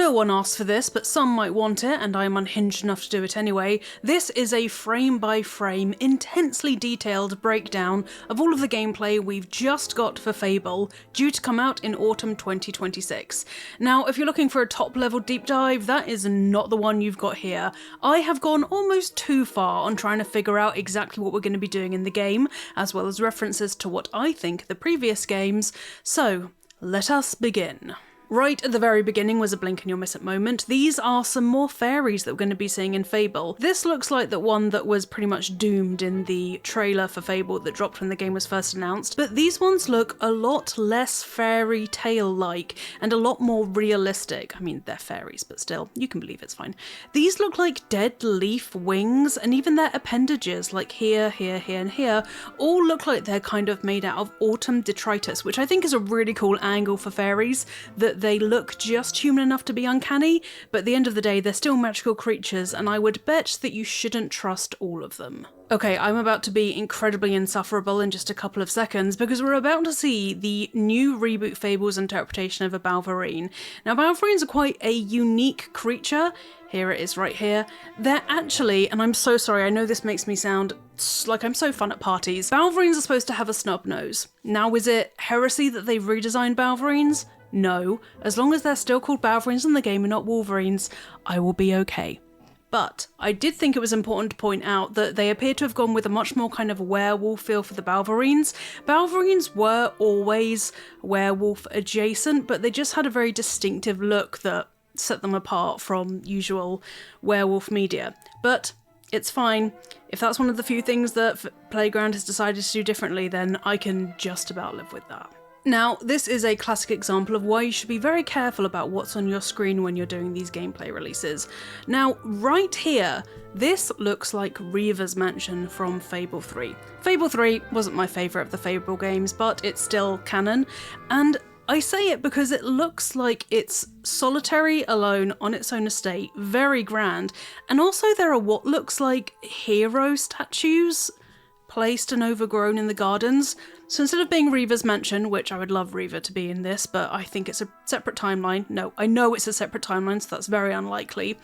No one asked for this, but some might want it, and I'm unhinged enough to do it anyway. This is a frame-by-frame, intensely detailed breakdown of all of the gameplay we've just got for Fable, due to come out in autumn 2026. Now, if you're looking for a top-level deep dive, that is not the one you've got here. I have gone almost too far on trying to figure out exactly what we're going to be doing in the game, as well as references to what I think the previous games, so let us begin. Right at the very beginning was a blink and you'll miss it moment. These are some more fairies that we're going to be seeing in Fable. This looks like the one that was pretty much doomed in the trailer for Fable that dropped when the game was first announced, but these ones look a lot less fairy tale-like and a lot more realistic. I mean, they're fairies, but still, you can believe it's fine. These look like dead leaf wings, and even their appendages, like here, here, here, and here, all look like they're kind of made out of autumn detritus, which I think is a really cool angle for fairies, that they look just human enough to be uncanny, but at the end of the day they're still magical creatures, and I would bet that you shouldn't trust all of them. Okay, I'm about to be incredibly insufferable in just a couple of seconds because we're about to see the new reboot Fable's interpretation of a Balverine. Now, Balverines are quite a unique creature. Here it is right here. They're actually, and I'm so sorry, I know this makes me sound like I'm so fun at parties, Balverines are supposed to have a snub nose. Now, is it heresy that they've redesigned Balverines? No, as long as they're still called Balverines in the game and not Wolverines, I will be okay. But I did think it was important to point out that they appear to have gone with a much more kind of werewolf feel for the Balverines. Balverines were always werewolf adjacent, but they just had a very distinctive look that set them apart from usual werewolf media. But it's fine. If that's one of the few things that Playground has decided to do differently, then I can just about live with that. Now, this is a classic example of why you should be very careful about what's on your screen when you're doing these gameplay releases. Now, right here, this looks like Reaver's Mansion from Fable 3. Fable 3 wasn't my favourite of the Fable games, but it's still canon, and I say it because it looks like it's solitary, alone, on its own estate, very grand, and also there are what looks like hero statues placed and overgrown in the gardens. So instead of being Reaver's Mansion, which I would love Reaver to be in this, but I think it's a separate timeline. No, I know it's a separate timeline, so that's very unlikely.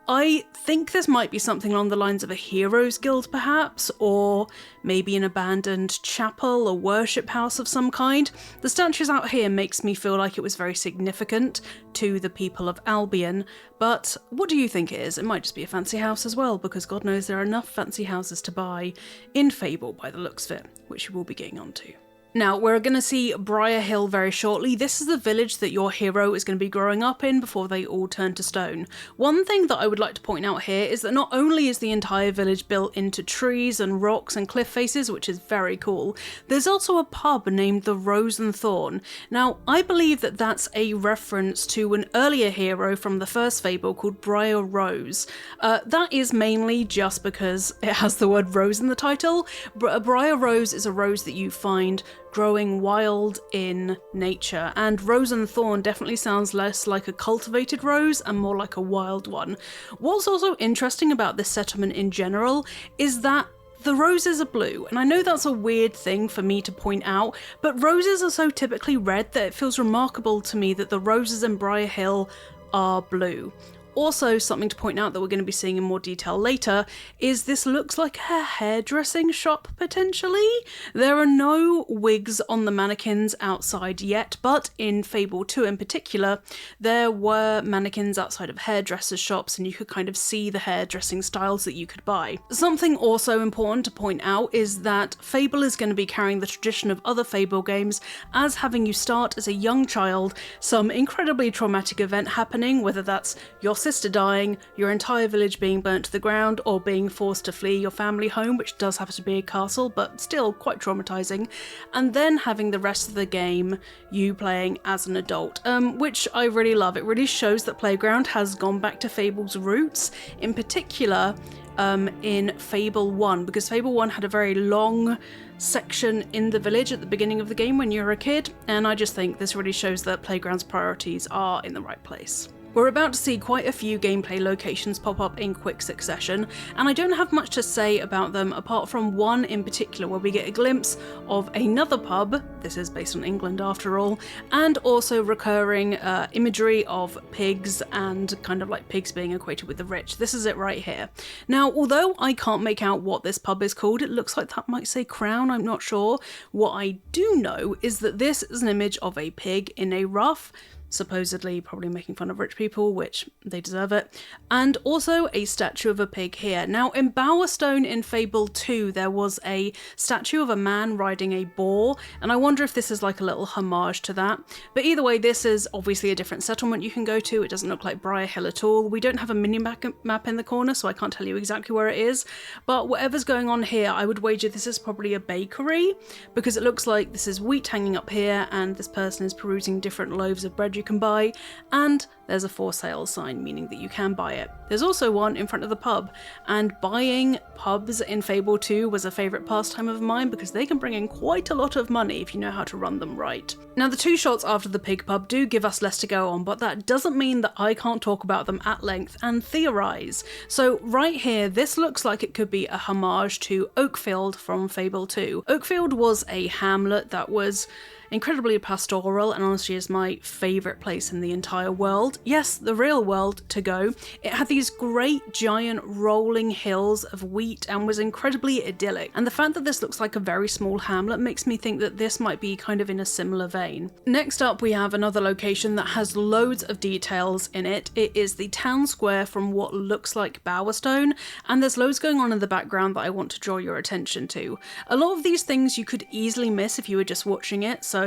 I think this might be something along the lines of a heroes guild perhaps, or maybe an abandoned chapel or worship house of some kind. The statues out here makes me feel like it was very significant to the people of Albion, but what do you think it is? It might just be a fancy house as well, because God knows there are enough fancy houses to buy in Fable by the looks of it, which we will be getting onto. Now, we're going to see Brier Hill very shortly. This is the village that your hero is going to be growing up in before they all turn to stone. One thing that I would like to point out here is that not only is the entire village built into trees and rocks and cliff faces, which is very cool, there's also a pub named the Rose and Thorn. Now, I believe that that's a reference to an earlier hero from the first Fable called Brier Rose. That is mainly just because it has the word rose in the title. Brier Rose is a rose that you find growing wild in nature, and Rose and Thorn definitely sounds less like a cultivated rose and more like a wild one. What's also interesting about this settlement in general is that the roses are blue, and I know that's a weird thing for me to point out, but roses are so typically red that it feels remarkable to me that the roses in Brier Hill are blue. Also, something to point out that we're going to be seeing in more detail later is this looks like a hairdressing shop, potentially. There are no wigs on the mannequins outside yet, but in Fable 2 in particular, there were mannequins outside of hairdressers' shops, and you could kind of see the hairdressing styles that you could buy. Something also important to point out is that Fable is going to be carrying the tradition of other Fable games as having you start as a young child, some incredibly traumatic event happening, whether that's your sister dying, your entire village being burnt to the ground, or being forced to flee your family home, which does have to be a castle, but still quite traumatizing, and then having the rest of the game you playing as an adult, which I really love. It really shows that Playground has gone back to Fable's roots, in particular in Fable 1, because Fable 1 had a very long section in the village at the beginning of the game when you were a kid, and I just think this really shows that Playground's priorities are in the right place. We're about to see quite a few gameplay locations pop up in quick succession, and I don't have much to say about them apart from one in particular where we get a glimpse of another pub, this is based on England after all, and also recurring imagery of pigs and kind of like pigs being equated with the rich. This is it right here. Now, although I can't make out what this pub is called, it looks like that might say Crown, I'm not sure. What I do know is that this is an image of a pig in a ruff, supposedly probably making fun of rich people, which they deserve it, and also a statue of a pig here. Now, in Bowerstone in Fable 2, there was a statue of a man riding a boar, and I wonder if this is like a little homage to that. But either way, this is obviously a different settlement you can go to. It doesn't look like Brier Hill at all. We don't have a mini-map in the corner, so I can't tell you exactly where it is, but whatever's going on here, I would wager this is probably a bakery, because it looks like this is wheat hanging up here, and this person is perusing different loaves of bread you can buy, and there's a for sale sign, meaning that you can buy it. There's also one in front of the pub, and buying pubs in Fable 2 was a favourite pastime of mine because they can bring in quite a lot of money if you know how to run them right. Now, the two shots after the pig pub do give us less to go on, but that doesn't mean that I can't talk about them at length and theorise. So right here, this looks like it could be a homage to Oakfield from Fable 2. Oakfield was a hamlet that was incredibly pastoral and honestly is my favourite place in the entire world. Yes, the real world to go. It had these great giant rolling hills of wheat and was incredibly idyllic. And the fact that this looks like a very small hamlet makes me think that this might be kind of in a similar vein. Next up, we have another location that has loads of details in it. It is the town square from what looks like Bowerstone, and there's loads going on in the background that I want to draw your attention to. A lot of these things you could easily miss if you were just watching it, so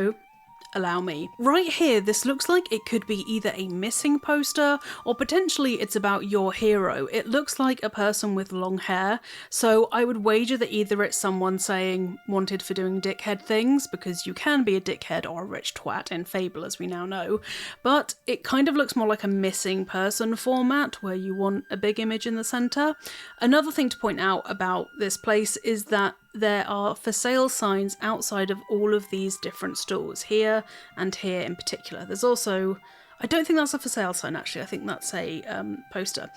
allow me. Right here, this looks like it could be either a missing poster or potentially it's about your hero. It looks like a person with long hair, so I would wager that either it's someone saying wanted for doing dickhead things, because you can be a dickhead or a rich twat in Fable as we now know, but it kind of looks more like a missing person format where you want a big image in the centre. Another thing to point out about this place is that there are for sale signs outside of all of these different stalls, here and here in particular. There's also, I don't think that's a for sale sign actually, I think that's a poster.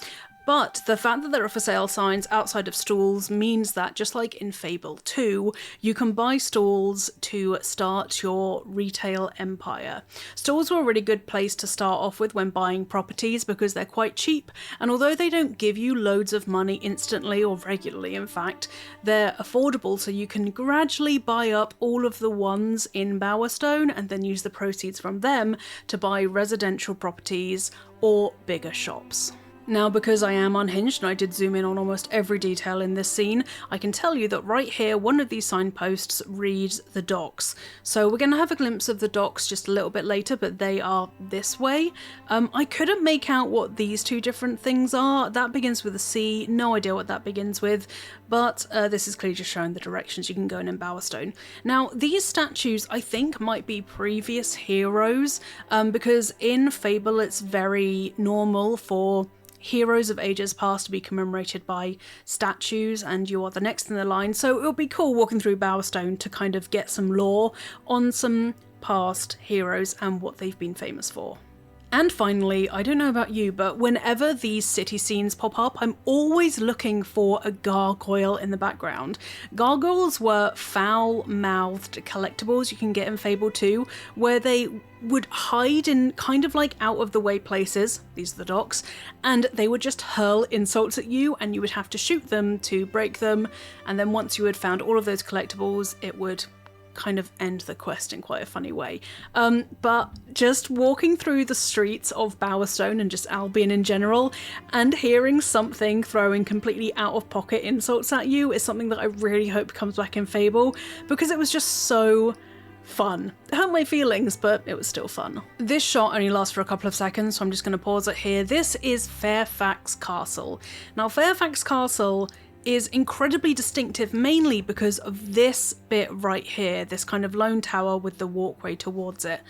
But the fact that there are for sale signs outside of stalls means that, just like in Fable 2, you can buy stalls to start your retail empire. Stalls are a really good place to start off with when buying properties because they're quite cheap, and although they don't give you loads of money instantly or regularly in fact, they're affordable, so you can gradually buy up all of the ones in Bowerstone and then use the proceeds from them to buy residential properties or bigger shops. Now, because I am unhinged and I did zoom in on almost every detail in this scene, I can tell you that right here, one of these signposts reads the docks. So we're going to have a glimpse of the docks just a little bit later, but they are this way. I couldn't make out what these two different things are. That begins with a C, no idea what that begins with, but this is clearly just showing the directions you can go in Bowerstone. Now, these statues I think might be previous heroes, because in Fable it's very normal for heroes of ages past to be commemorated by statues, and you are the next in the line, so it would be cool walking through Bowerstone to kind of get some lore on some past heroes and what they've been famous for. And finally, I don't know about you, but whenever these city scenes pop up, I'm always looking for a gargoyle in the background. Gargoyles were foul-mouthed collectibles you can get in Fable 2, where they would hide in kind of like out-of-the-way places, these are the docks, and they would just hurl insults at you and you would have to shoot them to break them, and then once you had found all of those collectibles, it would kind of end the quest in quite a funny way. But just walking through the streets of Bowerstone and just Albion in general and hearing something throwing completely out of pocket insults at you is something that I really hope comes back in Fable, because it was just so fun. It hurt my feelings, but it was still fun. This shot only lasts for a couple of seconds, so I'm just going to pause it here. This is Fairfax Castle. Now, Fairfax Castle is incredibly distinctive mainly because of this bit right here, this kind of lone tower with the walkway towards it.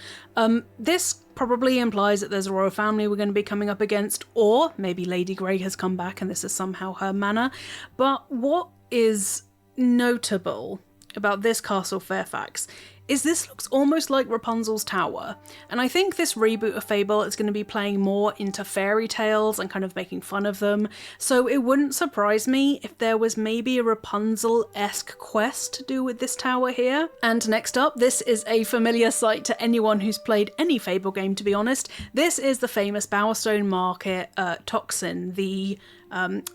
This probably implies that there's a royal family we're going to be coming up against, or maybe Lady Gregg has come back and this is somehow her manor. But what is notable about this castle Fairfax is this looks almost like Rapunzel's tower. And I think this reboot of Fable is going to be playing more into fairy tales and kind of making fun of them. So it wouldn't surprise me if there was maybe a Rapunzel-esque quest to do with this tower here. And next up, this is a familiar sight to anyone who's played any Fable game, to be honest. This is the famous Bowerstone Market toxin, the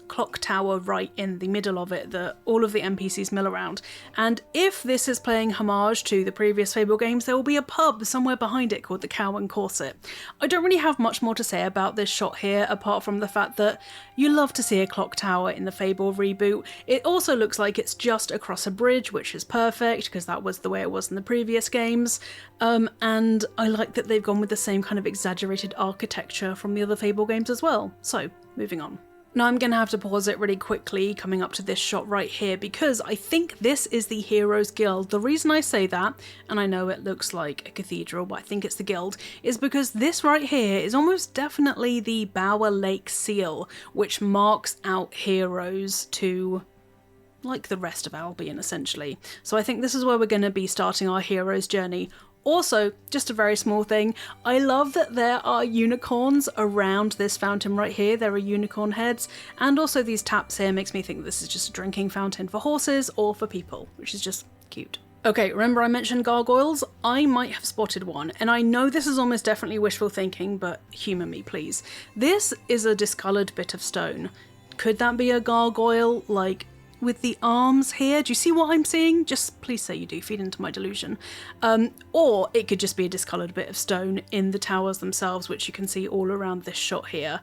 clock tower right in the middle of it that all of the NPCs mill around. And if this is playing homage to the previous Fable games, there will be a pub somewhere behind it called the Cow and Corset. I don't really have much more to say about this shot here, apart from the fact that you love to see a clock tower in the Fable reboot. It also looks like it's just across a bridge, which is perfect, because that was the way it was in the previous games. And I like that they've gone with the same kind of exaggerated architecture from the other Fable games as well. So, moving on. Now I'm going to have to pause it really quickly coming up to this shot right here because I think this is the Heroes Guild. The reason I say that, and I know it looks like a cathedral, but I think it's the guild, is because this right here is almost definitely the Bower Lake seal, which marks out heroes to like the rest of Albion essentially. So I think this is where we're going to be starting our hero's journey. Also, just a very small thing, I love that there are unicorns around this fountain right here. There are unicorn heads, and also these taps here makes me think this is just a drinking fountain for horses or for people, which is just cute. Okay, remember I mentioned gargoyles? I might have spotted one, and I know this is almost definitely wishful thinking, but humour me please. This is a discoloured bit of stone. Could that be a gargoyle, like, with the arms here? Do you see what I'm seeing? Just please say you do, feed into my delusion. Or it could just be a discoloured bit of stone in the towers themselves, which you can see all around this shot here.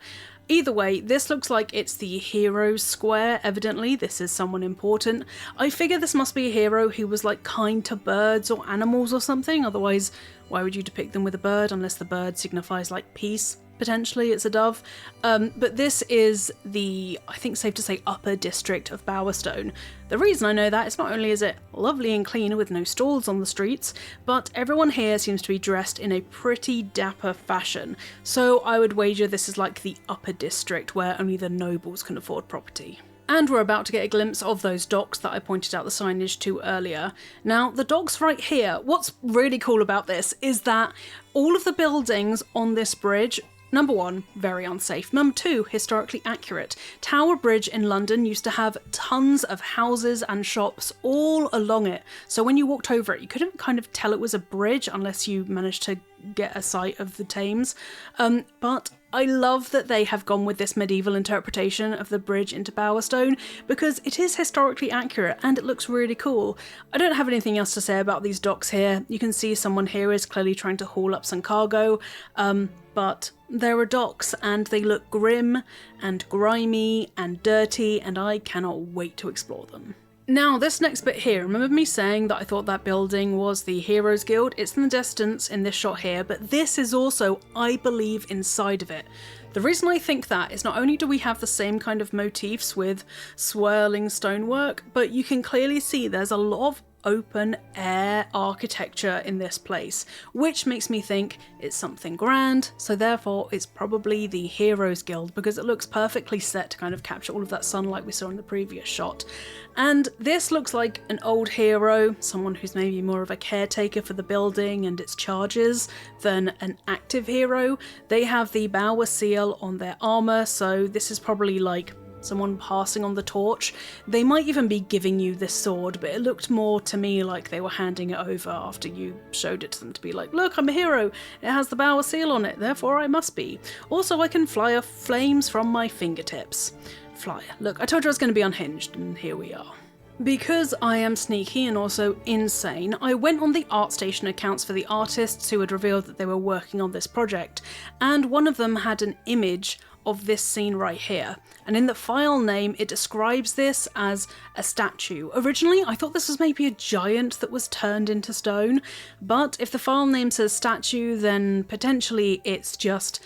Either way, this looks like it's the hero's square. Evidently, this is someone important. I figure this must be a hero who was like kind to birds or animals or something. Otherwise, why would you depict them with a bird unless the bird signifies like peace? Potentially it's a dove, but this is the, I think safe to say, upper district of Bowerstone. The reason I know that is not only is it lovely and clean with no stalls on the streets, but everyone here seems to be dressed in a pretty dapper fashion, so I would wager this is like the upper district where only the nobles can afford property. And we're about to get a glimpse of those docks that I pointed out the signage to earlier. Now, the docks right here, what's really cool about this is that all of the buildings on this bridge, number one, very unsafe. Number two, historically accurate. Tower Bridge in London used to have tons of houses and shops all along it. So when you walked over it, you couldn't kind of tell it was a bridge unless you managed to get a sight of the Thames. But I love that they have gone with this medieval interpretation of the bridge into Bowerstone because it is historically accurate and it looks really cool. I don't have anything else to say about these docks here. You can see someone here is clearly trying to haul up some cargo, but there are docks and they look grim and grimy and dirty and I cannot wait to explore them. Now, this next bit here, remember me saying that I thought that building was the Heroes Guild? It's in the distance in this shot here, but this is also, I believe, inside of it. The reason I think that is not only do we have the same kind of motifs with swirling stonework, but you can clearly see there's a lot of open air architecture in this place, which makes me think it's something grand, so therefore it's probably the Heroes Guild because it looks perfectly set to kind of capture all of that sunlight we saw in the previous shot. And this looks like an old hero, someone who's maybe more of a caretaker for the building and its charges than an active hero. They have the Bower seal on their armour, so this is probably like someone passing on the torch. They might even be giving you this sword, but it looked more to me like they were handing it over after you showed it to them to be like, look, I'm a hero, it has the Bower seal on it, therefore I must be. Also, I can fly off flames from my fingertips. Fly. Look, I told you I was going to be unhinged, and here we are. Because I am sneaky and also insane, I went on the ArtStation accounts for the artists who had revealed that they were working on this project, and one of them had an image of this scene right here, and in the file name it describes this as a statue. Originally I thought this was maybe a giant that was turned into stone, but if the file name says statue then potentially it's just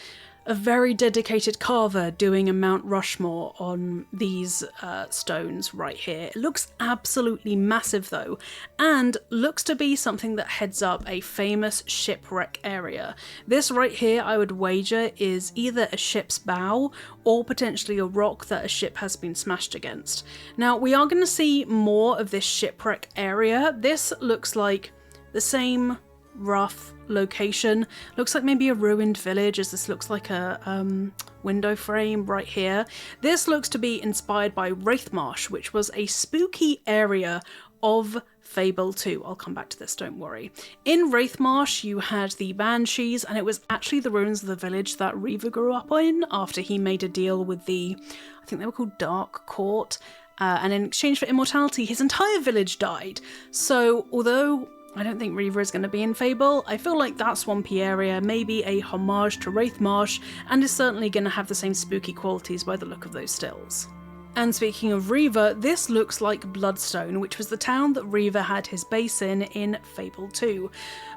a very dedicated carver doing a Mount Rushmore on these stones right here. It looks absolutely massive though, and looks to be something that heads up a famous shipwreck area. This right here, I would wager, is either a ship's bow or potentially a rock that a ship has been smashed against. Now, we are going to see more of this shipwreck area. This looks like the same rough location. Looks like maybe a ruined village, as this looks like a window frame right here. This looks to be inspired by Wraithmarsh, which was a spooky area of Fable 2. I'll come back to this, don't worry. In Wraithmarsh, you had the Banshees, and it was actually the ruins of the village that Reaver grew up in after he made a deal with the, I think they were called Dark Court, and in exchange for immortality, his entire village died. So, although I don't think Reaver is going to be in Fable, I feel like that swampy area may be a homage to Wraithmarsh, and is certainly going to have the same spooky qualities by the look of those stills. And speaking of Reaver, this looks like Bloodstone, which was the town that Reaver had his base in Fable 2.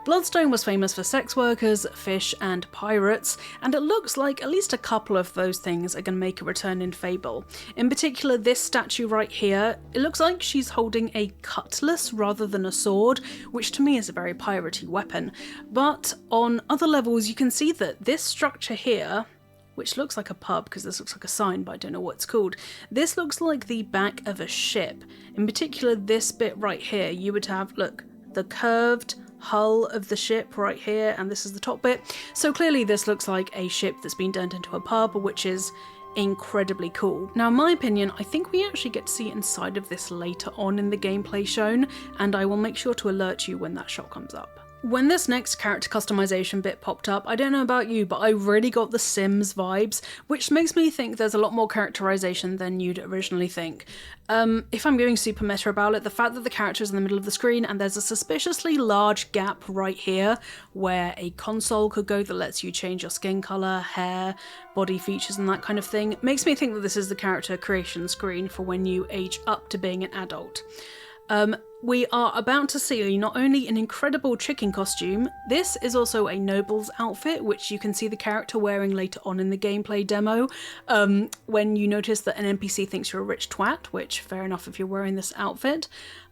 Bloodstone was famous for sex workers, fish, and pirates, and it looks like at least a couple of those things are going to make a return in Fable. In particular, this statue right here, it looks like she's holding a cutlass rather than a sword, which to me is a very piratey weapon. But on other levels, you can see that this structure here, which looks like a pub because this looks like a sign, but I don't know what it's called. This looks like the back of a ship. In particular, this bit right here, you would have, look, the curved hull of the ship right here, and this is the top bit. So clearly this looks like a ship that's been turned into a pub, which is incredibly cool. Now, in my opinion, I think we actually get to see inside of this later on in the gameplay shown, and I will make sure to alert you when that shot comes up. When this next character customization bit popped up, I don't know about you, but I really got the Sims vibes, which makes me think there's a lot more characterization than you'd originally think. If I'm going super meta about it, the fact that the character is in the middle of the screen and there's a suspiciously large gap right here where a console could go that lets you change your skin color, hair, body features and that kind of thing, makes me think that this is the character creation screen for when you age up to being an adult. We are about to see not only an incredible chicken costume, this is also a noble's outfit, which you can see the character wearing later on in the gameplay demo, when you notice that an NPC thinks you're a rich twat, which fair enough if you're wearing this outfit.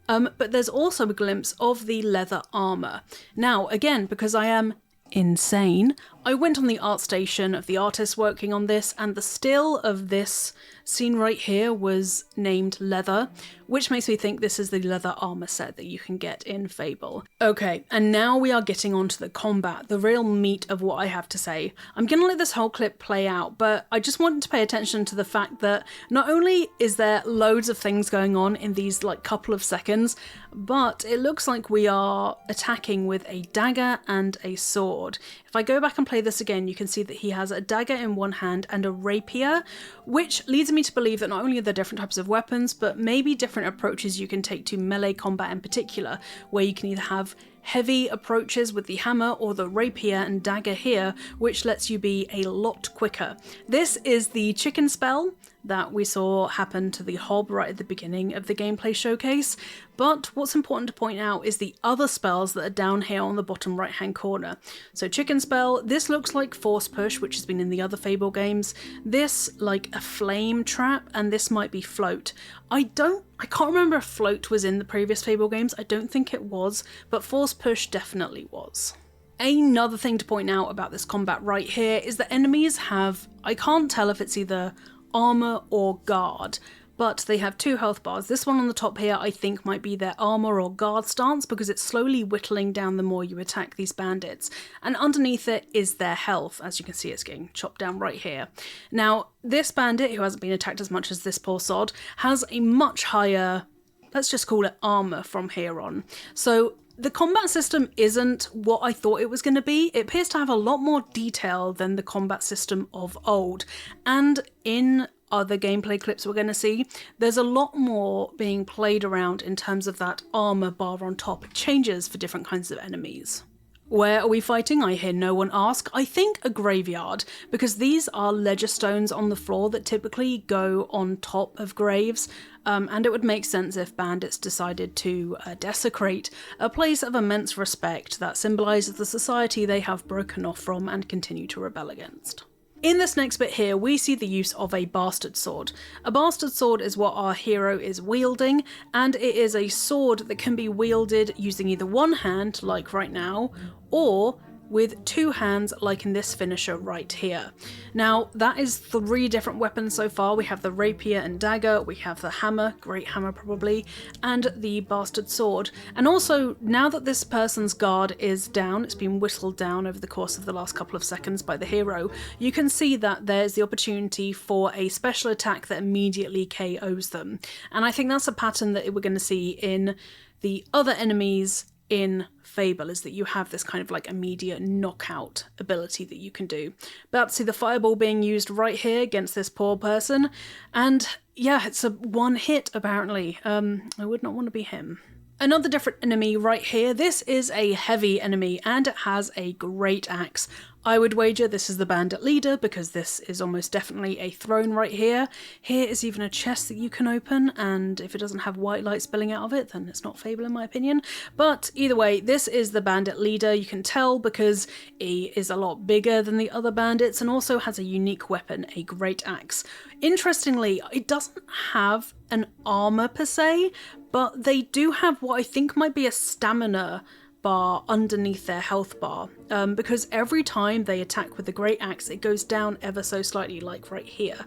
But there's also a glimpse of the leather armour. Now, again, because I am insane, I went on the art station of the artist working on this, and the still of this scene right here was named Leather, which makes me think this is the leather armor set that you can get in Fable. Okay, and now we are getting onto the combat, the real meat of what I have to say. I'm gonna let this whole clip play out, but I just wanted to pay attention to the fact that not only is there loads of things going on in these like couple of seconds, but it looks like we are attacking with a dagger and a sword. If I go back and play this again, you can see that he has a dagger in one hand and a rapier, which leads me to believe that not only are there different types of weapons, but maybe different approaches you can take to melee combat in particular, where you can either have heavy approaches with the hammer or the rapier and dagger here, which lets you be a lot quicker. This is the chicken spell that we saw happen to the hob right at the beginning of the gameplay showcase, but what's important to point out is the other spells that are down here on the bottom right hand corner. So chicken spell, this looks like force push, which has been in the other Fable games, this like a flame trap, and this might be float. I can't remember if float was in the previous Fable games, I don't think it was, but force push definitely was. Another thing to point out about this combat right here is that enemies have, I can't tell if it's either armor or guard, but they have 2 health bars. This one on the top here I think might be their armor or guard stance because it's slowly whittling down the more you attack these bandits, and underneath it is their health. As you can see, it's getting chopped down right here. Now this bandit, who hasn't been attacked as much as this poor sod, has a much higher, let's just call it armor from here on. So the combat system isn't what I thought it was going to be. It appears to have a lot more detail than the combat system of old, and in other gameplay clips we're going to see, there's a lot more being played around in terms of that armor bar on top. It changes for different kinds of enemies. Where are we fighting? I hear no one ask. I think a graveyard, because these are ledger stones on the floor that typically go on top of graves, and it would make sense if bandits decided to desecrate a place of immense respect that symbolises the society they have broken off from and continue to rebel against. In this next bit here, we see the use of a bastard sword. A bastard sword is what our hero is wielding, and it is a sword that can be wielded using either one hand, like right now, or with 2 hands like in this finisher right here. Now that is 3 different weapons so far. We have the rapier and dagger, we have the hammer, great hammer probably, and the bastard sword. And also, now that this person's guard is down, it's been whittled down over the course of the last couple of seconds by the hero, you can see that there's the opportunity for a special attack that immediately KOs them. And I think that's a pattern that we're going to see in the other enemies in Fable, is that you have this kind of like immediate knockout ability that you can do. But see the fireball being used right here against this poor person, and yeah, it's a 1 hit apparently. I would not want to be him. Another different enemy right here. This is a heavy enemy and it has a great axe. I would wager this is the bandit leader because this is almost definitely a throne right here. Here is even a chest that you can open, and if it doesn't have white light spilling out of it, then it's not Fable in my opinion. But either way, this is the bandit leader. You can tell because he is a lot bigger than the other bandits and also has a unique weapon, a great axe. Interestingly, it doesn't have an armor per se, but they do have what I think might be a stamina bar underneath their health bar, because every time they attack with the great axe it goes down ever so slightly, like right here.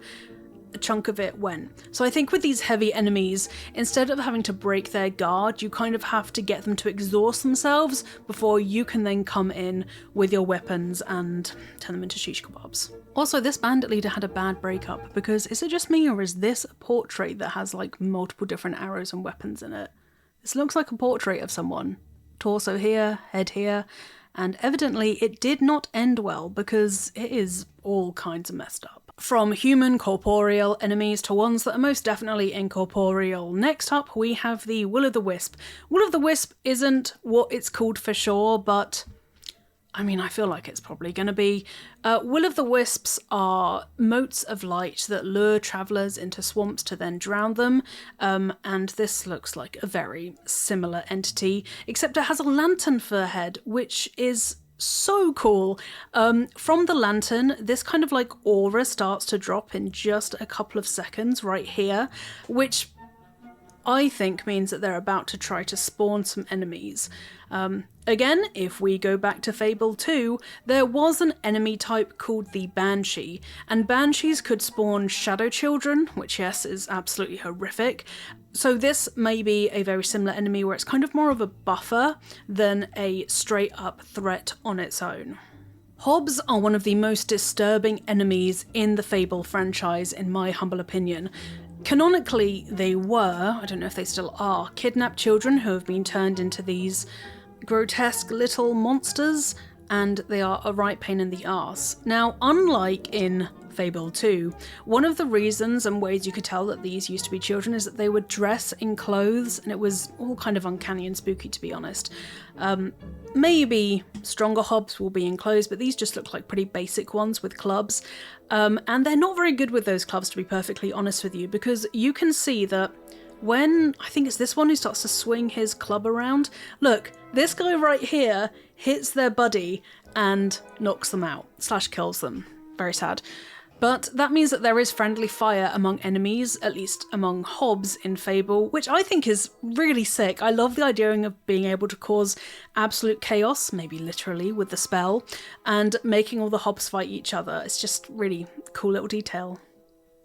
A chunk of it went. So I think with these heavy enemies, instead of having to break their guard, you kind of have to get them to exhaust themselves before you can then come in with your weapons and turn them into shish kebabs. Also, this bandit leader had a bad breakup, because is it just me or is this a portrait that has like multiple different arrows and weapons in it? This looks like a portrait of someone. Torso here, head here, and evidently it did not end well because it is all kinds of messed up. From human corporeal enemies to ones that are most definitely incorporeal. Next up we have the Will-o'-the-Wisp. Will-o'-the-Wisp isn't what it's called for sure, but I mean, I feel like it's probably going to be. Will-o'-the-Wisps are motes of light that lure travellers into swamps to then drown them, and this looks like a very similar entity, except it has a lantern for a head, which is so cool. From the lantern, this kind of like aura starts to drop in just a couple of seconds right here, which I think means that they're about to try to spawn some enemies. Again, if we go back to Fable 2, there was an enemy type called the Banshee, and Banshees could spawn shadow children, which yes, is absolutely horrific. So this may be a very similar enemy where it's kind of more of a buffer than a straight up threat on its own. Hobs are one of the most disturbing enemies in the Fable franchise, in my humble opinion. Canonically, they were, I don't know if they still are, kidnapped children who have been turned into these grotesque little monsters, and they are a right pain in the arse. Now, unlike in Fable 2, one of the reasons and ways you could tell that these used to be children is that they would dress in clothes, and it was all kind of uncanny and spooky, to be honest. Maybe stronger hobs will be in clothes, but these just look like pretty basic ones with clubs. And they're not very good with those clubs, to be perfectly honest with you, because you can see that when, I think it's this one who starts to swing his club around, look, this guy right here hits their buddy and knocks them out, / kills them. Very sad. But that means that there is friendly fire among enemies, at least among hobs in Fable, which I think is really sick. I love the idea of being able to cause absolute chaos, maybe literally with the spell, and making all the hobs fight each other. It's just really cool little detail.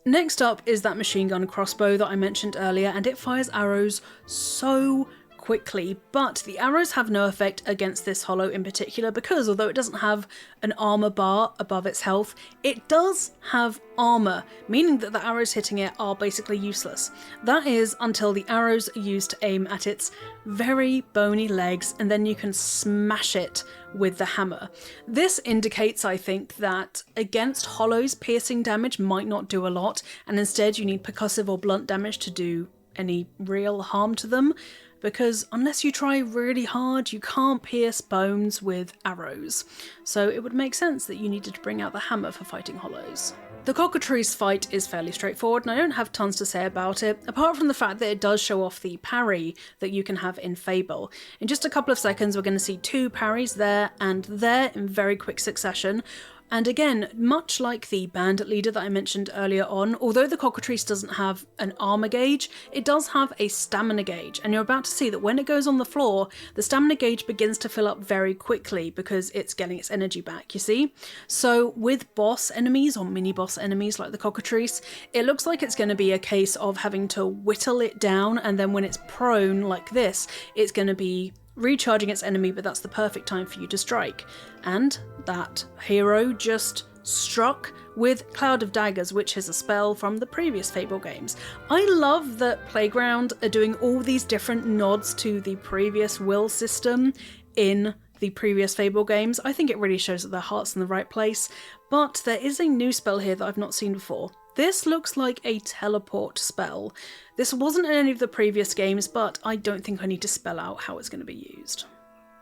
Next up is that machine gun crossbow that I mentioned earlier, and it fires arrows so quickly, but the arrows have no effect against this hollow in particular because although it doesn't have an armor bar above its health, it does have armor, meaning that the arrows hitting it are basically useless. That is until the arrows are used to aim at its very bony legs, and then you can smash it with the hammer. This indicates, I think, that against hollows, piercing damage might not do a lot, and instead you need percussive or blunt damage to do any real harm to them. Because unless you try really hard, you can't pierce bones with arrows. So it would make sense that you needed to bring out the hammer for fighting hollows. The Cockatrice fight is fairly straightforward, and I don't have tons to say about it, apart from the fact that it does show off the parry that you can have in Fable. In just a couple of seconds, we're going to see 2 parries there and there in very quick succession. And again, much like the bandit leader that I mentioned earlier on, although the Cockatrice doesn't have an armor gauge, it does have a stamina gauge, and you're about to see that when it goes on the floor, the stamina gauge begins to fill up very quickly because it's getting its energy back, you see? So with boss enemies or mini boss enemies like the Cockatrice, it looks like it's going to be a case of having to whittle it down, and then when it's prone like this, it's going to be recharging its enemy, but that's the perfect time for you to strike. And that hero just struck with Cloud of Daggers, which is a spell from the previous Fable games. I love that Playground are doing all these different nods to the previous will system in the previous Fable games. I think it really shows that their heart's in the right place, but there is a new spell here that I've not seen before. This looks like a teleport spell. This wasn't in any of the previous games, but I don't think I need to spell out how it's going to be used.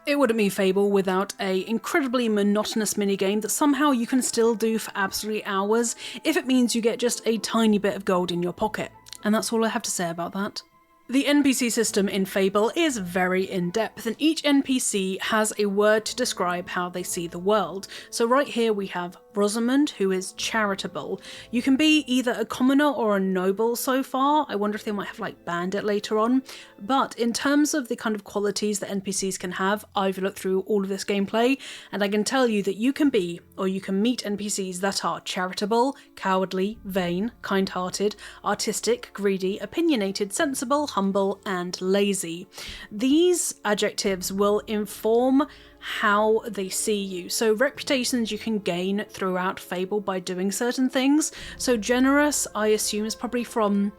It wouldn't be Fable without an incredibly monotonous minigame that somehow you can still do for absolutely hours if it means you get just a tiny bit of gold in your pocket. And that's all I have to say about that. The NPC system in Fable is very in-depth, and each NPC has a word to describe how they see the world. So right here we have Rosamond, who is charitable. You can be either a commoner or a noble so far. I wonder if they might have like bandit later on. But in terms of the kind of qualities that NPCs can have, I've looked through all of this gameplay, and I can tell you that you can be, or you can meet NPCs that are charitable, cowardly, vain, kind-hearted, artistic, greedy, opinionated, sensible, humble, and lazy. These adjectives will inform how they see you. So reputations you can gain throughout Fable by doing certain things. So generous, I assume, is probably from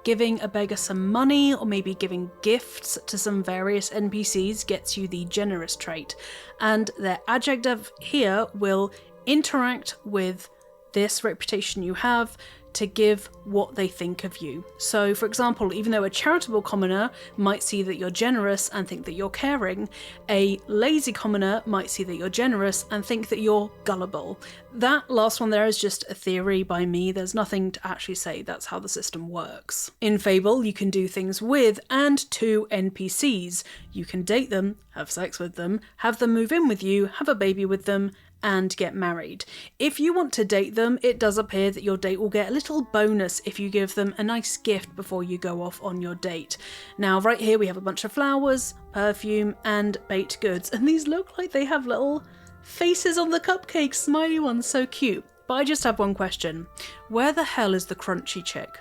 giving a beggar some money, or maybe giving gifts to some various NPCs gets you the generous trait. And their adjective here will interact with this reputation you have to give what they think of you. So for example, even though a charitable commoner might see that you're generous and think that you're caring, a lazy commoner might see that you're generous and think that you're gullible. That last one there is just a theory by me. There's nothing to actually say that's how the system works. In Fable, you can do things with and to NPCs. You can date them, have sex with them, have them move in with you, have a baby with them, and get married. If you want to date them, it does appear that your date will get a little bonus if you give them a nice gift before you go off on your date. Now right here we have a bunch of flowers, perfume, and baked goods, and these look like they have little faces on the cupcakes, smiley ones, so cute. But I just have one question. Where the hell is the crunchy chick?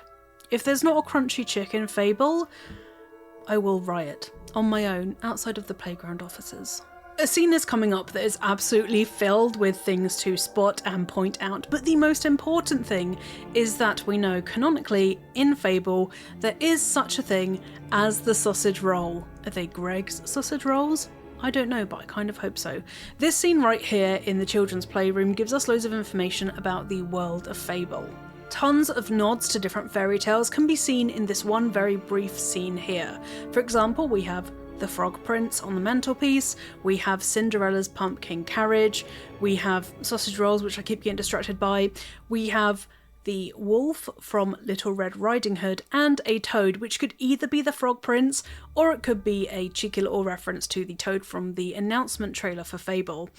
If there's not a crunchy chick in Fable, I will riot on my own outside of the playground offices. A scene is coming up that is absolutely filled with things to spot and point out, but the most important thing is that we know canonically in Fable there is such a thing as the sausage roll. Are they Gregg's sausage rolls? I don't know, but I kind of hope so. This scene right here in the children's playroom gives us loads of information about the world of Fable. Tons of nods to different fairy tales can be seen in this one very brief scene here. For example, we have the Frog Prince on the mantelpiece, we have Cinderella's pumpkin carriage, we have sausage rolls, which I keep getting distracted by, we have the wolf from Little Red Riding Hood, and a toad, which could either be the Frog Prince or it could be a cheeky little reference to the toad from the announcement trailer for Fable.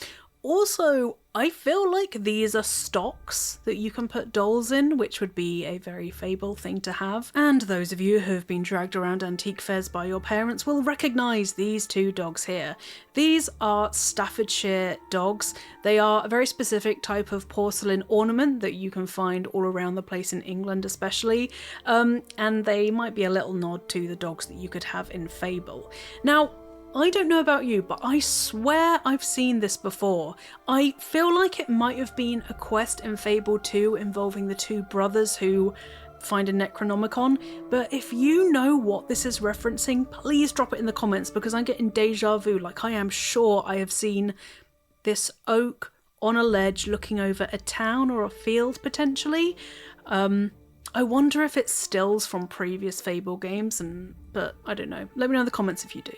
Also, I feel like these are stocks that you can put dolls in, which would be a very Fable thing to have. And those of you who have been dragged around antique fairs by your parents will recognise these two dogs here. These are Staffordshire dogs. They are a very specific type of porcelain ornament that you can find all around the place in England especially, and they might be a little nod to the dogs that you could have in Fable. Now, I don't know about you, but I swear I've seen this before. I feel like it might have been a quest in Fable 2 involving the two brothers who find a Necronomicon, but if you know what this is referencing, please drop it in the comments because I'm getting deja vu. Like, I am sure I have seen this oak on a ledge looking over a town or a field potentially. I wonder if it's stills from previous Fable games, but I don't know. Let me know in the comments if you do.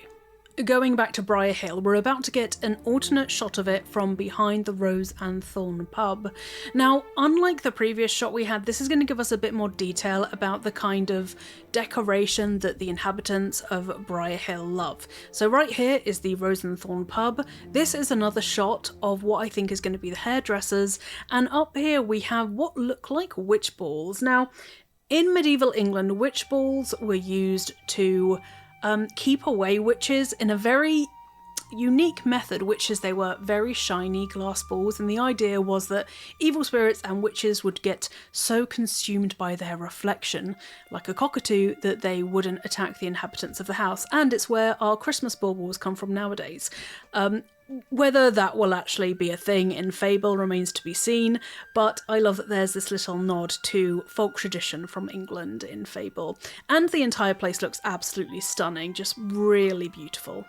Going back to Brier Hill, we're about to get an alternate shot of it from behind the Rose and Thorn pub. Now, unlike the previous shot we had, this is going to give us a bit more detail about the kind of decoration that the inhabitants of Brier Hill love. So right here is the Rose and Thorn pub. This is another shot of what I think is going to be the hairdressers, and up here we have what look like witch balls. Now, in medieval England, witch balls were used to keep away witches in a very unique method, which is they were very shiny glass balls, and the idea was that evil spirits and witches would get so consumed by their reflection, like a cockatoo, that they wouldn't attack the inhabitants of the house. And it's where our Christmas baubles come from nowadays. Whether that will actually be a thing in Fable remains to be seen, but I love that there's this little nod to folk tradition from England in Fable. And the entire place looks absolutely stunning, just really beautiful.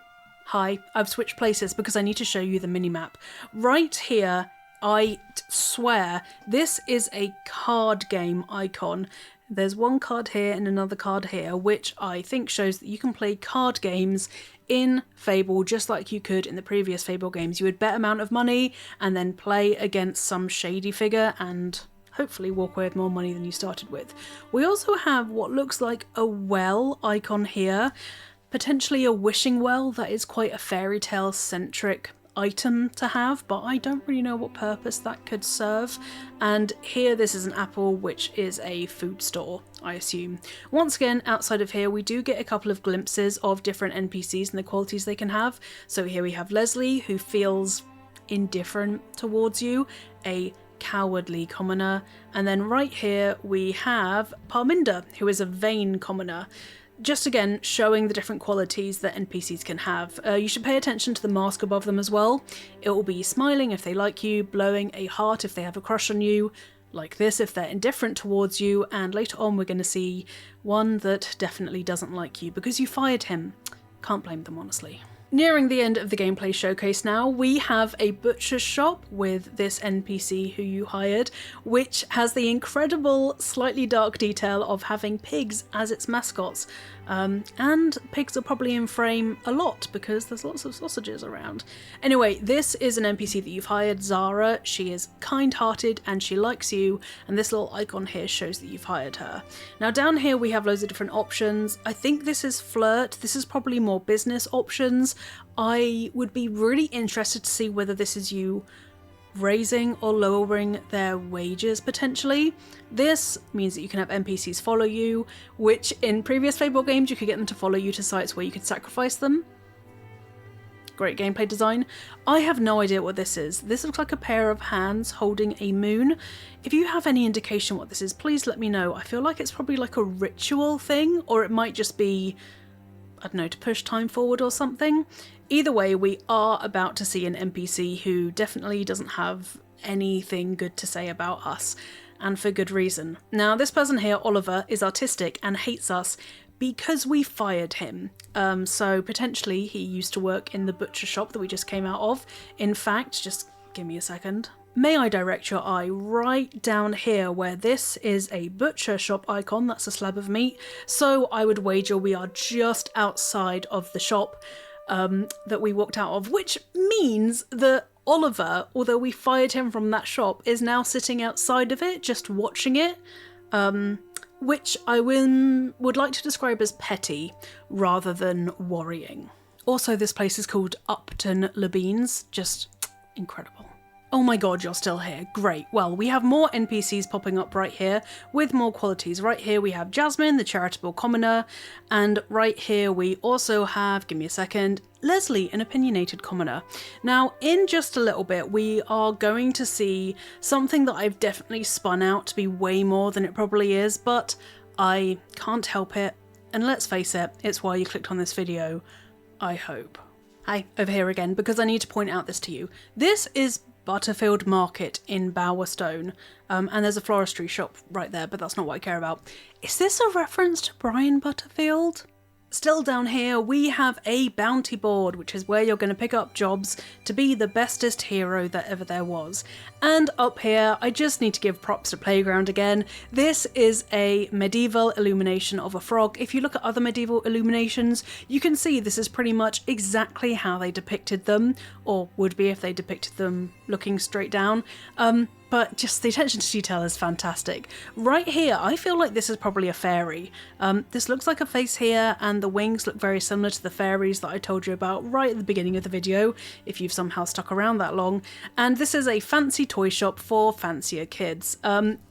Hi, I've switched places because I need to show you the minimap. Right here, I swear, this is a card game icon. There's one card here and another card here, which I think shows that you can play card games in Fable just like you could in the previous Fable games. You would bet amount of money and then play against some shady figure and hopefully walk away with more money than you started with. We also have what looks like a well icon here, potentially a wishing well. That is quite a fairy tale centric item to have, but I don't really know what purpose that could serve. And here this is an apple, which is a food store, I assume. Once again, outside of here we do get a couple of glimpses of different NPCs and the qualities they can have. So here we have Leslie, who feels indifferent towards you, a cowardly commoner, and then right here we have Parminder, who is a vain commoner. Just again, showing the different qualities that NPCs can have. You should pay attention to the mask above them as well. It will be smiling if they like you, blowing a heart if they have a crush on you, like this if they're indifferent towards you, and later on we're going to see one that definitely doesn't like you because you fired him. Can't blame them, honestly. Nearing the end of the gameplay showcase now, we have a butcher's shop with this NPC who you hired, which has the incredible, slightly dark detail of having pigs as its mascots. And pigs are probably in frame a lot because there's lots of sausages around. Anyway, this is an NPC that you've hired, Zara. She is kind-hearted and she likes you, and this little icon here shows that you've hired her. Now down here we have loads of different options. I think this is flirt. This is probably more business options. I would be really interested to see whether this is you raising or lowering their wages potentially. This means that you can have NPCs follow you, which in previous Fable games you could get them to follow you to sites where you could sacrifice them. Great gameplay design. I have no idea what this is. This looks like a pair of hands holding a moon. If you have any indication what this is, please let me know. I feel like it's probably like a ritual thing, or it might just be, I don't know, to push time forward or something. Either way, we are about to see an NPC who definitely doesn't have anything good to say about us, and for good reason. Now, this person here, Oliver, is artistic and hates us because we fired him. So potentially he used to work in the butcher shop that we just came out of. In fact, just give me a second. May I direct your eye right down here where this is a butcher shop icon, that's a slab of meat. So I would wager we are just outside of the shop that we walked out of, which means that Oliver, although we fired him from that shop, is now sitting outside of it, just watching it, which I would like to describe as petty rather than worrying. Also, this place is called Upton Le Beans, just incredible. Oh my god, you're still here. Great. Well, we have more NPCs popping up right here with more qualities. Right here we have Jasmine, the charitable commoner, and right here we also have, give me a second, Leslie, an opinionated commoner. Now, in just a little bit, we are going to see something that I've definitely spun out to be way more than it probably is, but I can't help it. And let's face it, it's why you clicked on this video, I hope. Hi, over here again, because I need to point out this to you. This is Butterfield Market in Bowerstone, and there's a floristry shop right there, but that's not what I care about. Is this a reference to Brian Butterfield? Still down here, we have a bounty board, which is where you're going to pick up jobs to be the bestest hero that ever there was. And up here, I just need to give props to Playground again. This is a medieval illumination of a frog. If you look at other medieval illuminations, you can see this is pretty much exactly how they depicted them, or would be if they depicted them looking straight down. But just the attention to detail is fantastic. Right here, I feel like this is probably a fairy. This looks like a face here, and the wings look very similar to the fairies that I told you about right at the beginning of the video, if you've somehow stuck around that long. And this is a fancy toy shop for fancier kids.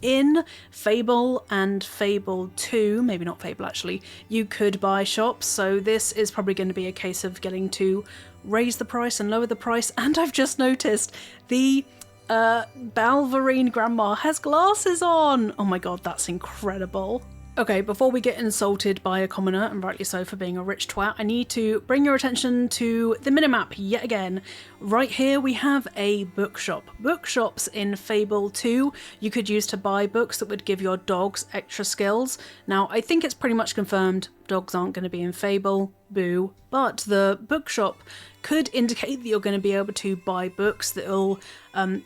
In Fable and Fable 2, maybe not Fable actually, you could buy shops, so this is probably going to be a case of getting to raise the price and lower the price. And I've just noticed the Balverine grandma has glasses on! Oh my god, that's incredible. Okay, before we get insulted by a commoner, and rightly so for being a rich twat, I need to bring your attention to the minimap yet again. Right here we have a bookshop. Bookshops in Fable 2 you could use to buy books that would give your dogs extra skills. Now, I think it's pretty much confirmed dogs aren't going to be in Fable, boo, but the bookshop could indicate that you're going to be able to buy books that will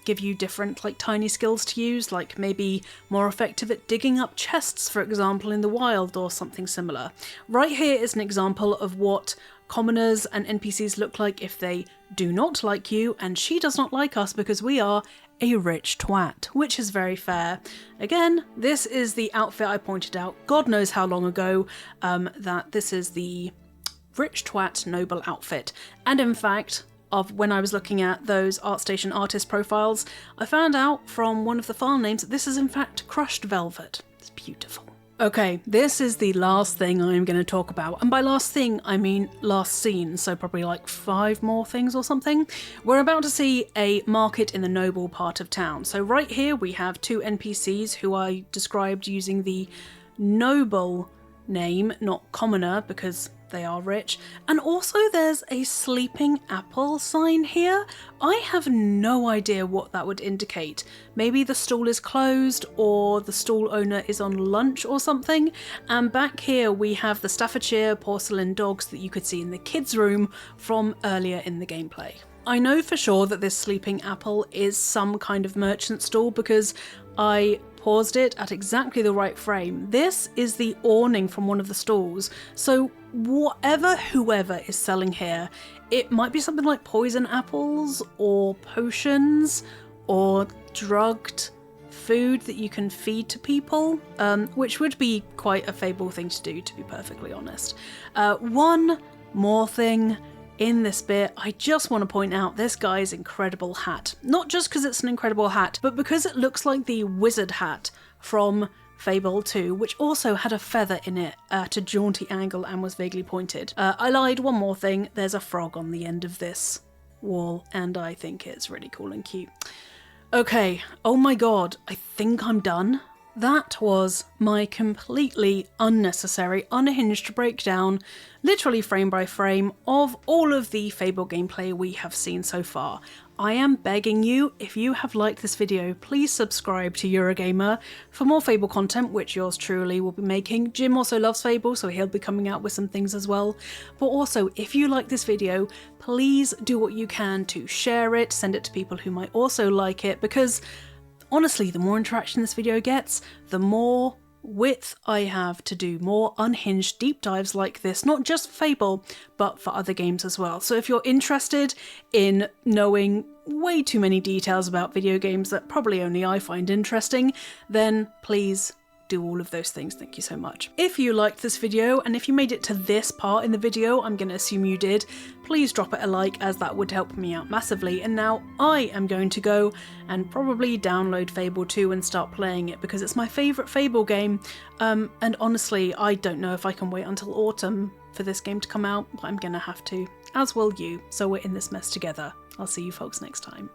give you different like tiny skills to use, like maybe more effective at digging up chests, for example, in the wild or something similar. Right here is an example of what commoners and NPCs look like if they do not like you, and she does not like us because we are a rich twat, which is very fair. Again, this is the outfit I pointed out God knows how long ago, that this is the rich twat noble outfit. And in fact, when I was looking at those ArtStation artist profiles, I found out from one of the file names that this is in fact crushed velvet. It's beautiful. Okay, this is the last thing I'm going to talk about, and by last thing I mean last scene, so probably like 5 more things or something. We're about to see a market in the noble part of town. So right here we have 2 NPCs who I described using the noble name, not commoner, because they are rich. And also there's a sleeping apple sign here. I have no idea what that would indicate. Maybe the stall is closed, or the stall owner is on lunch or something. And back here we have the Staffordshire porcelain dogs that you could see in the kids' room from earlier in the gameplay. I know for sure that this sleeping apple is some kind of merchant stall because I paused it at exactly the right frame. This is the awning from one of the stalls, so whoever is selling here, it might be something like poison apples or potions or drugged food that you can feed to people, which would be quite a Fable thing to do, to be perfectly honest. One more thing in this bit, I just want to point out this guy's incredible hat. Not just because it's an incredible hat, but because it looks like the wizard hat from Fable 2, which also had a feather in it at a jaunty angle and was vaguely pointed. I lied, one more thing, there's a frog on the end of this wall, and I think it's really cool and cute. Okay, oh my god, I think I'm done. That was my completely unnecessary, unhinged breakdown, literally frame by frame, of all of the Fable gameplay we have seen so far. I am begging you, if you have liked this video, please subscribe to Eurogamer for more Fable content, which yours truly will be making. Jim also loves Fable, so he'll be coming out with some things as well. But also, if you like this video, please do what you can to share it, send it to people who might also like it, because honestly, the more interaction this video gets, the more width I have to do more unhinged deep dives like this, not just for Fable, but for other games as well. So if you're interested in knowing way too many details about video games that probably only I find interesting, then please do all of those things. Thank you so much. If you liked this video, and if you made it to this part in the video, I'm going to assume you did, please drop it a like, as that would help me out massively. And now I am going to go and probably download Fable 2 and start playing it, because it's my favourite Fable game, and honestly I don't know if I can wait until autumn for this game to come out, but I'm gonna have to, as will you, so we're in this mess together. I'll see you folks next time.